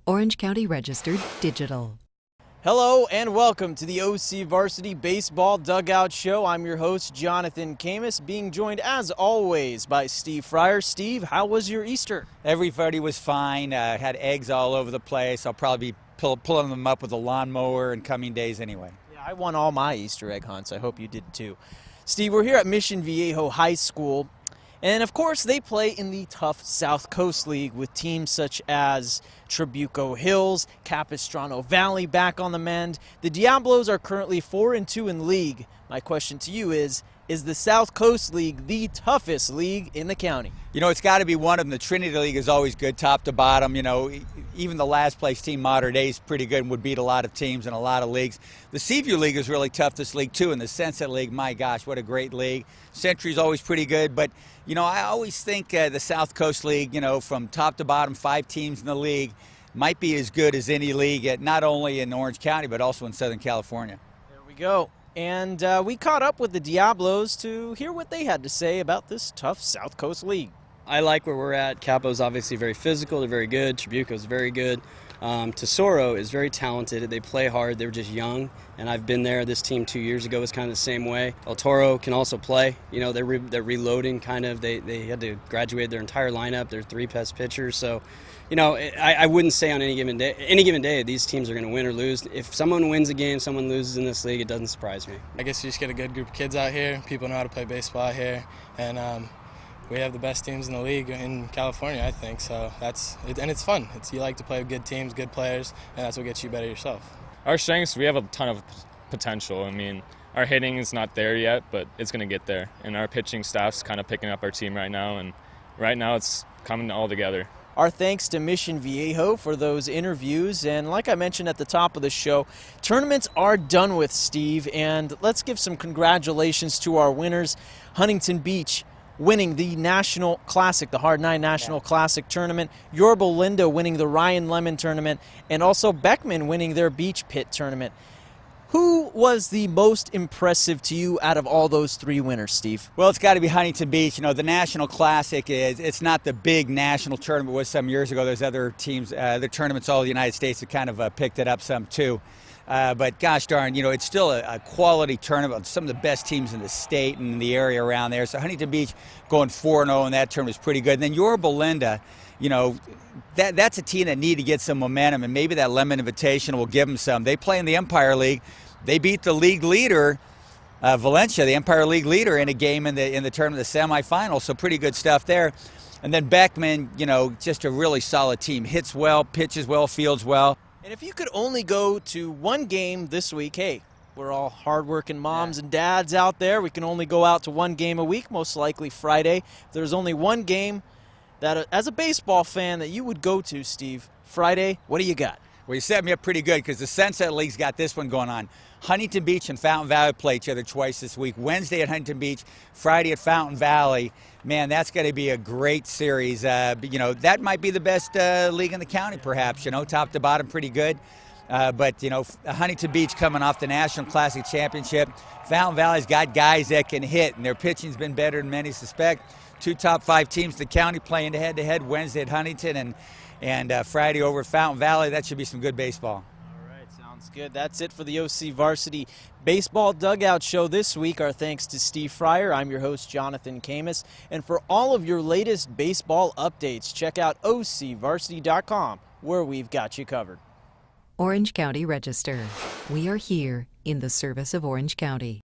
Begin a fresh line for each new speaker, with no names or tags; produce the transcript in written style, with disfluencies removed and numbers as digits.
Orange County Registered Digital.
Hello and welcome to the OCVarsity Baseball Dugout Show. I'm your host, Jonathan Khamis, being joined as always by Steve Fryer. Steve, how was your Easter?
Everybody was fine. Had eggs all over the place. I'll probably be pulling them up with a lawnmower in coming days anyway.
Yeah, I won all my Easter egg hunts. I hope you did too. Steve, we're here at Mission Viejo High School. And of course, they play in the tough South Coast League with teams such as Trabuco Hills, Capistrano Valley back on the mend. The Diablos are currently 4-2 in league. My question to you is the South Coast League the toughest league in the county?
You know, it's got to be one of them. The Trinity League is always good, top to bottom. You know, even the last place team, Modern Day, is pretty good and would beat a lot of teams in a lot of leagues. The Seaview League is really tough, this league, too. And the Sunset League, my gosh, what a great league. Century's always pretty good. But, you know, I always think the South Coast League, you know, from top to bottom, 5 teams in the league, might be as good as any league, not only in Orange County, but also in Southern California.
There we go. And we caught up with the Diablos to hear what they had to say about this tough South Coast League.
I like where we're at. Capo's obviously very physical. They're very good. Trabuco's very good. Tesoro is very talented. They play hard. They're just young, and I've been there. This team 2 years ago was kind of the same way. El Toro can also play. You know, they're reloading kind of. They had to graduate their entire lineup. They're 3 best pitchers. So, you know, I wouldn't say on any given day these teams are going to win or lose. If someone wins a game, someone loses in this league, it doesn't surprise me.
I guess you just get a good group of kids out here. People know how to play baseball out here, and we have the best teams in the league in California, I think. So and it's fun. You like to play with good teams, good players, and that's what gets you better yourself.
Our strengths, we have a ton of potential. I mean, our hitting is not there yet, but it's going to get there. And our pitching staff's kind of picking up our team right now, and right now it's coming all together.
Our thanks to Mission Viejo for those interviews. And like I mentioned at the top of the show, tournaments are done with, Steve. And let's give some congratulations to our winners. Huntington Beach winning the National Classic, the Hard 9 National Classic Tournament. Yorba Linda winning the Ryan Lemon Tournament. And also Beckman winning their Beach Pit Tournament. Who was the most impressive to you out of all those 3 winners, Steve?
Well, it's got to be Huntington Beach. You know, the National Classic it's not the big national tournament it was some years ago. There's other teams, the tournaments all over the United States have kind of picked it up some too. But gosh darn, you know, it's still a quality tournament. Some of the best teams in the state and in the area around there. So Huntington Beach going 4-0 in that tournament is pretty good. And then Yorba Linda, you know, that's a team that need to get some momentum, and maybe that Lemon Invitational will give them some. They play in the Empire League. They beat the league leader, Valencia, the Empire League leader, in a game in the tournament, the semifinals. So pretty good stuff there. And then Beckman, you know, just a really solid team. Hits well, pitches well, fields well.
And if you could only go to one game this week, hey, we're all hardworking moms and dads out there. We can only go out to one game a week, most likely Friday. If there's only one game that, as a baseball fan, that you would go to, Steve, Friday, what do you got?
Well, you set me up pretty good because the Sunset League's got this one going on. Huntington Beach and Fountain Valley play each other twice this week. Wednesday at Huntington Beach, Friday at Fountain Valley. Man, that's going to be a great series. You know, that might be the best league in the county, perhaps. You know, top to bottom, pretty good. But, you know, Huntington Beach coming off the National Classic Championship. Fountain Valley's got guys that can hit, and their pitching's been better than many suspect. 2 top 5 teams in the county playing head-to-head Wednesday at Huntington and Friday over at Fountain Valley. That should be some good baseball.
All right, sounds good. That's it for the OCVarsity Baseball Dugout Show this week. Our thanks to Steve Fryer. I'm your host, Jonathan Khamis. And for all of your latest baseball updates, check out OCVarsity.com, where we've got you covered.
Orange County Register. We are here in the service of Orange County.